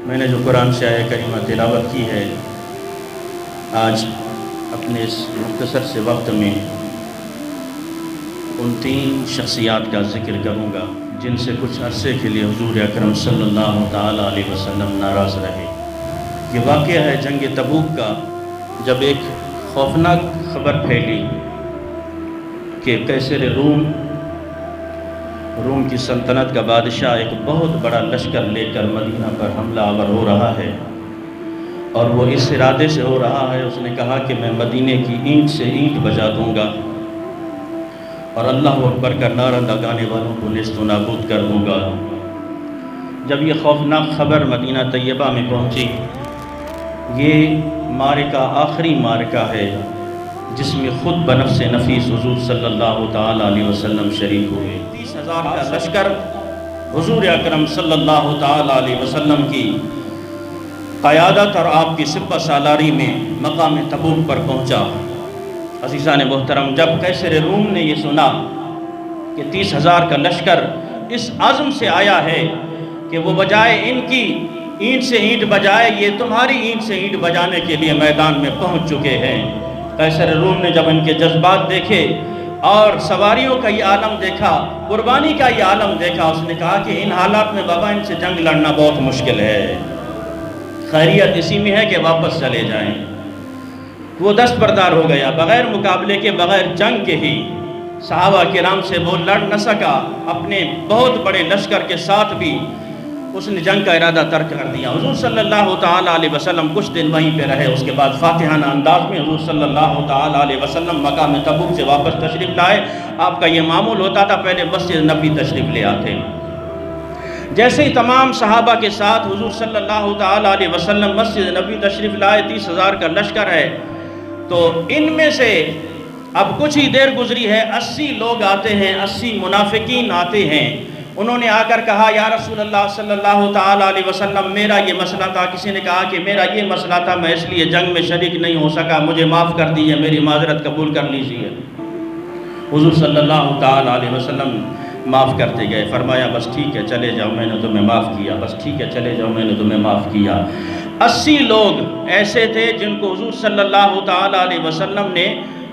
میں نے جو قرآن سے آیہ کریمہ تلاوت کی ہے، آج اپنے اس مختصر سے وقت میں ان 3 شخصیات کا ذکر کروں گا جن سے کچھ عرصے کے لیے حضور اکرم صلی اللہ تعالیٰ علیہ وسلم ناراض رہے۔ یہ واقعہ ہے جنگ تبوک کا، جب ایک خوفناک خبر پھیلی کہ قیصر روم کی سلطنت کا بادشاہ ایک بہت بڑا لشکر لے کر مدینہ پر حملہ آور ہو رہا ہے، اور وہ اس ارادے سے ہو رہا ہے، اس نے کہا کہ میں مدینے کی اینٹ سے اینٹ بجا دوں گا اور اللہ اکبر کا نعرہ لگانے والوں کو نیست و نابود کر دوں گا۔ جب یہ خوفناک خبر مدینہ طیبہ میں پہنچی، یہ معرکہ آخری معرکہ ہے جس میں خود بنفس نفیس حضور صلی اللہ تعالیٰ علیہ وسلم شریک ہوئے۔ 30,000 کا لشکر حضور اکرم صلی اللہ تعالیٰ علیہ وسلم کی قیادت اور آپ کی سپہ سالاری میں مقام تبوک پر پہنچا۔ عزیزان محترم، جب قیصر روم نے یہ سنا کہ 30,000 کا لشکر اس عزم سے آیا ہے کہ وہ بجائے ان کی اینٹ سے اینٹ بجائے یہ تمہاری اینٹ سے اینٹ بجانے کے لیے میدان میں پہنچ چکے ہیں، قیصر روم نے جب ان کے جذبات دیکھے اور سواریوں کا یہ عالم دیکھا، قربانی کا یہ عالم دیکھا، اس نے کہا کہ ان حالات میں بابا ان سے جنگ لڑنا بہت مشکل ہے، خیریت اسی میں ہے کہ واپس چلے جائیں۔ وہ دستبردار ہو گیا، بغیر مقابلے کے، بغیر جنگ کے ہی صحابہ کرام سے وہ لڑ نہ سکا، اپنے بہت بڑے لشکر کے ساتھ بھی اس نے جنگ کا ارادہ ترک کر دیا۔ حضور صلی اللہ تعالیٰ علیہ وسلم کچھ دن وہیں پہ رہے، اس کے بعد فاتحانہ انداز میں حضور صلی اللہ تعالیٰ علیہ وسلم مقام تبوک سے واپس تشریف لائے۔ آپ کا یہ معمول ہوتا تھا، پہلے مسجد نبوی تشریف لے آتے۔ جیسے ہی تمام صحابہ کے ساتھ حضور صلی اللہ تعالیٰ علیہ وسلم مسجد نبوی تشریف لائے، 30,000 کا لشکر ہے، تو ان میں سے اب کچھ ہی دیر گزری ہے، 80 لوگ آتے ہیں، 80 منافقین آتے ہیں۔ انہوں نے آ کر کہا، یا رسول اللہ صلی اللہ تعالیٰ علیہ وسلم، میرا یہ مسئلہ تھا، کسی نے کہا کہ میرا یہ مسئلہ تھا، میں اس لیے جنگ میں شریک نہیں ہو سکا، مجھے معاف کر دیجیے، میری معذرت قبول کر لیجیے۔ حضور صلی اللہ تعالیٰ علیہ وسلم معاف کرتے گئے، فرمایا بس ٹھیک ہے چلے جاؤ، میں نے تمہیں معاف کیا، بس ٹھیک ہے چلے جاؤ، میں نے تمہیں معاف کیا۔ 80 لوگ ایسے تھے جن کو حضور صلی اللہ تعالیٰ علیہ وسلم نے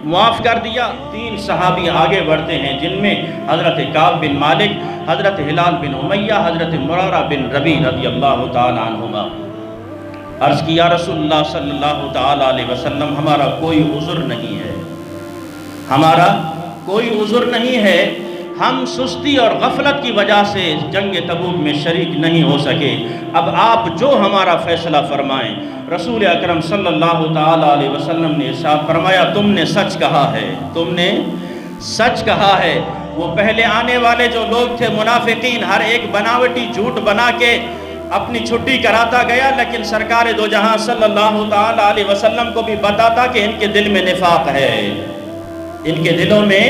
معاف کر دیا۔ 3 صحابی آگے بڑھتے ہیں جن میں حضرت کعب بن مالک، حضرت ہلال بن امیہ، حضرت مرارہ بن ربیع رضی اللہ تعالیٰ عنہما۔ عرض کیا رسول اللہ صلی اللہ تعالیٰ علیہ وسلم، ہمارا کوئی عذر نہیں ہے، ہمارا کوئی عذر نہیں ہے، ہم سستی اور غفلت کی وجہ سے جنگ تبوک میں شریک نہیں ہو سکے، اب آپ جو ہمارا فیصلہ فرمائیں۔ رسول اکرم صلی اللہ تعالیٰ علیہ وسلم نے ارشاد فرمایا، تم نے سچ کہا ہے، تم نے سچ کہا ہے۔ وہ پہلے آنے والے جو لوگ تھے منافقین، ہر ایک بناوٹی جھوٹ بنا کے اپنی چھٹی کراتا گیا، لیکن سرکار دو جہاں صلی اللہ تعالیٰ علیہ وسلم کو بھی بتاتا کہ ان کے دل میں نفاق ہے، ان کے دلوں میں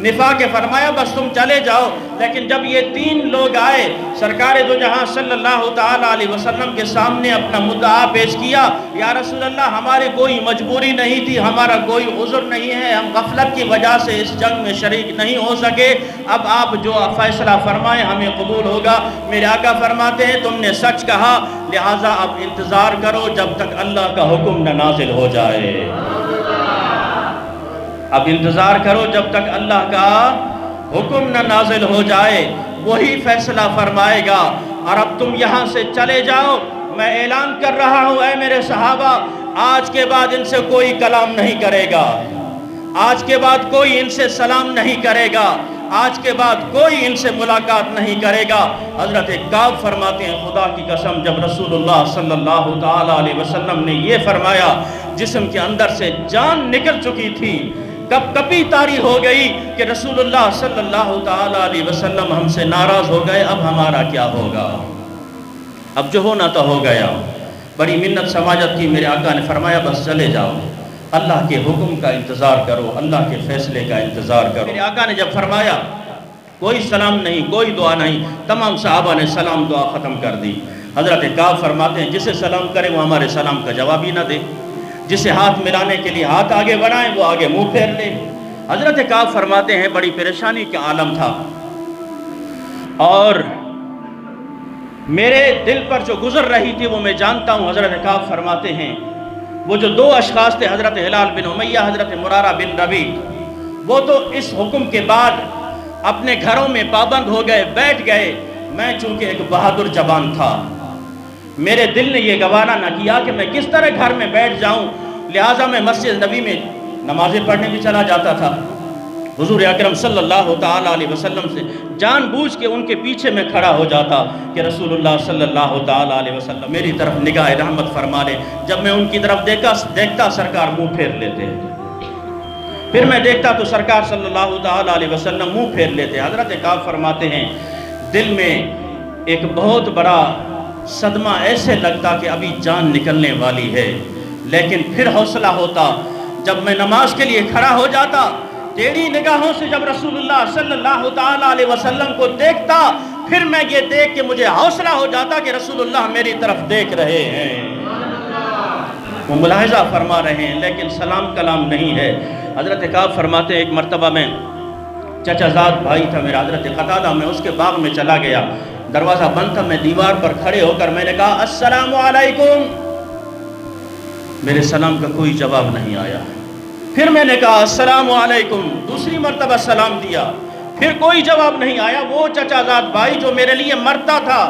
نفاق ہے۔ فرمایا بس تم چلے جاؤ۔ لیکن جب یہ 3 لوگ آئے، سرکار دو جہاں صلی اللہ تعالیٰ علیہ وسلم کے سامنے اپنا مدعا پیش کیا، یا رسول اللہ ہماری کوئی مجبوری نہیں تھی، ہمارا کوئی عذر نہیں ہے، ہم غفلت کی وجہ سے اس جنگ میں شریک نہیں ہو سکے، اب آپ جو فیصلہ فرمائیں ہمیں قبول ہوگا۔ میرے آقا فرماتے ہیں تم نے سچ کہا، لہٰذا اب انتظار کرو جب تک اللہ کا حکم نہ نازل ہو جائے، اب انتظار کرو جب تک اللہ کا حکم نہ نازل ہو جائے، وہی فیصلہ فرمائے گا، اور اب تم یہاں سے چلے جاؤ۔ میں اعلان کر رہا ہوں اے میرے صحابہ، آج کے بعد ان سے کوئی کلام نہیں کرے گا، آج کے بعد کوئی ان سے سلام نہیں کرے گا، آج کے بعد کوئی ان سے ملاقات نہیں کرے گا۔ حضرت کعب فرماتے ہیں خدا کی قسم، جب رسول اللہ صلی اللہ تعالیٰ علیہ وسلم نے یہ فرمایا، جسم کے اندر سے جان نکل چکی تھی، کب کبھی طاری ہو گئی کہ رسول اللہ صلی اللہ تعالیٰ علیہ وسلم ہم سے ناراض ہو گئے، اب ہمارا کیا ہوگا، اب جو ہونا تو ہو گیا۔ بڑی منت سماجت کی، میرے آقا نے فرمایا بس چلے جاؤ، اللہ کے حکم کا انتظار کرو، اللہ کے فیصلے کا انتظار کرو۔ میرے آقا نے جب فرمایا کوئی سلام نہیں، کوئی دعا نہیں، تمام صحابہ نے سلام دعا ختم کر دی۔ حضرت کعب فرماتے ہیں جسے سلام کرے وہ ہمارے سلام کا جواب ہی نہ دے، جسے ہاتھ ملانے کے لیے ہاتھ آگے بڑھائیں وہ آگے منہ پھیر لے۔ حضرت کعب فرماتے ہیں بڑی پریشانی کا عالم تھا، اور میرے دل پر جو گزر رہی تھی وہ میں جانتا ہوں۔ حضرت کعب فرماتے ہیں وہ جو دو اشخاص تھے، حضرت ہلال بن امیہ، حضرت مرارہ بن ربیع، وہ تو اس حکم کے بعد اپنے گھروں میں پابند ہو گئے، بیٹھ گئے۔ میں چونکہ ایک بہادر جوان تھا، میرے دل نے یہ گوارا نہ کیا کہ میں کس طرح گھر میں بیٹھ جاؤں، لہٰذا میں مسجد نبی میں نمازیں پڑھنے بھی چلا جاتا تھا۔ حضور اکرم صلی اللہ تعالیٰ علیہ وسلم سے جان بوجھ کے ان کے پیچھے میں کھڑا ہو جاتا کہ رسول اللہ صلی اللہ تعالیٰ علیہ وسلم میری طرف نگاہ رحمت فرما لے۔ جب میں ان کی طرف دیکھتا سرکار منہ پھیر لیتے، پھر میں دیکھتا تو سرکار صلی اللہ تعالیٰ علیہ وسلم منہ پھیر لیتے۔ حضرت کعب فرماتے ہیں دل میں ایک بہت بڑا صدمہ ایسے لگتا کہ ابھی جان نکلنے والی ہے، لیکن پھر حوصلہ ہوتا جب میں نماز کے لیے کھڑا ہو جاتا، تیری نگاہوں سے جب رسول اللہ صلی اللہ تعالیٰ علیہ وسلم کو دیکھتا، پھر میں یہ دیکھ کے مجھے حوصلہ ہو جاتا کہ رسول اللہ میری طرف دیکھ رہے ہیں، وہ ملاحظہ فرما رہے ہیں، لیکن سلام کلام نہیں ہے۔ حضرت کعب فرماتے ہیں ایک مرتبہ میں چچا زاد بھائی تھا میرا حضرت قتادہ، میں اس کے باغ میں چلا گیا، دروازہ بند تھا، میں دیوار پر کھڑے ہو کر میں نے کہا السلام علیکم، میرے سلام کا کوئی جواب نہیں آیا۔ پھر میں نے کہا السلام علیکم، دوسری مرتبہ سلام دیا، پھر کوئی جواب نہیں آیا۔ وہ چچا زاد بھائی جو میرے لیے مرتا تھا،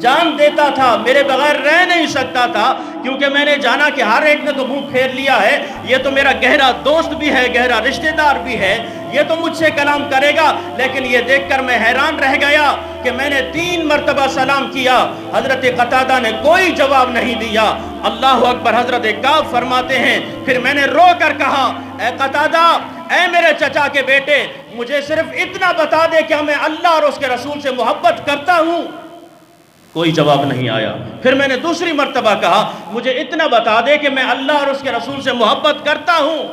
جان دیتا تھا، میرے بغیر رہ نہیں سکتا تھا، کیونکہ میں نے جانا کہ ہر ایک نے تو منہ پھیر لیا ہے، یہ تو میرا گہرا دوست بھی ہے، گہرا رشتہ دار بھی ہے، یہ تو مجھ سے کلام کرے گا، لیکن یہ دیکھ کر میں حیران رہ گیا کہ میں نے 3 مرتبہ سلام کیا، حضرت قتادہ نے کوئی جواب نہیں دیا۔ اللہ اکبر۔ حضرت کعب فرماتے ہیں پھر میں نے رو کر کہا اے قتادہ، اے میرے چچا کے بیٹے، مجھے صرف اتنا بتا دے کہ میں اللہ اور اس کے رسول سے محبت کرتا ہوں۔ کوئی جواب نہیں آیا۔ پھر میں نے دوسری مرتبہ کہا مجھے اتنا بتا دے کہ میں اللہ اور اس کے رسول سے محبت کرتا ہوں۔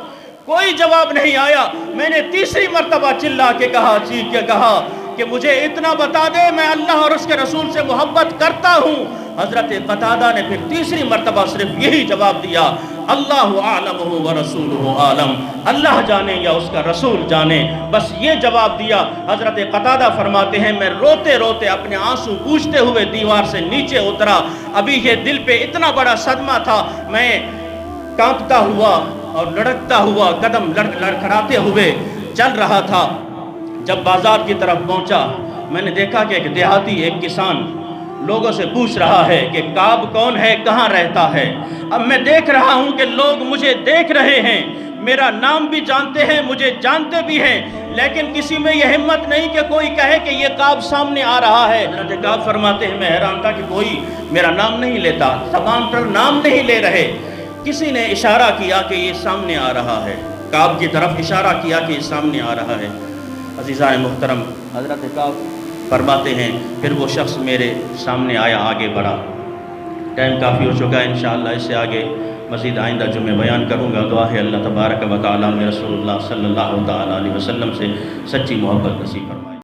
کوئی جواب نہیں آیا۔ میں نے تیسری مرتبہ چلا کے کہا، چیخ کے کہا کہ مجھے اتنا بتا دے میں اللہ اور اس کے رسول سے محبت کرتا ہوں۔ حضرت قتادہ نے پھر تیسری مرتبہ صرف یہی جواب دیا، اللہ اعلم ورسولہ عالم، اللہ جانے یا اس کا رسول جانے، بس یہ جواب دیا۔ حضرت قتادہ فرماتے ہیں میں روتے روتے اپنے آنسو پوچھتے ہوئے دیوار سے نیچے اترا۔ ابھی یہ دل پہ اتنا بڑا صدمہ تھا، میں کانپتا ہوا اور لڑکتا ہوا، قدم لڑکھڑاتے ہوئے چل رہا تھا۔ جب بازار کی طرف پہنچا، میں نے دیکھا کہ ایک دیہاتی، ایک کسان لوگوں سے پوچھ رہا ہے کہ کعب کون ہے، کہاں رہتا ہے۔ اب میں دیکھ رہا ہوں کہ لوگ مجھے دیکھ رہے ہیں، میرا نام بھی جانتے ہیں، مجھے جانتے بھی ہیں، لیکن کسی میں یہ ہمت نہیں کہ کوئی کہے کہ یہ کعب سامنے آ رہا ہے۔ حضرت کعب فرماتے ہیں میں حیران تھا کہ کوئی میرا نام نہیں لیتا، زبان پر نام نہیں لے رہے۔ کسی نے اشارہ کیا کہ یہ سامنے آ رہا ہے، کعب کی طرف اشارہ کیا کہ یہ سامنے آ رہا ہے۔ عزیزائے محترم، حضرت کعب فرماتے ہیں پھر وہ شخص میرے سامنے آیا، آگے بڑھا۔ ٹائم کافی ہو چکا ہے، انشاءاللہ اس سے آگے مزید آئندہ جو میں بیان کروں گا، دعا ہے اللہ تبارک و تعالیٰ میں رسول اللہ صلی اللہ تعالیٰ علیہ وسلم سے سچی محبت نصیب فرمائے۔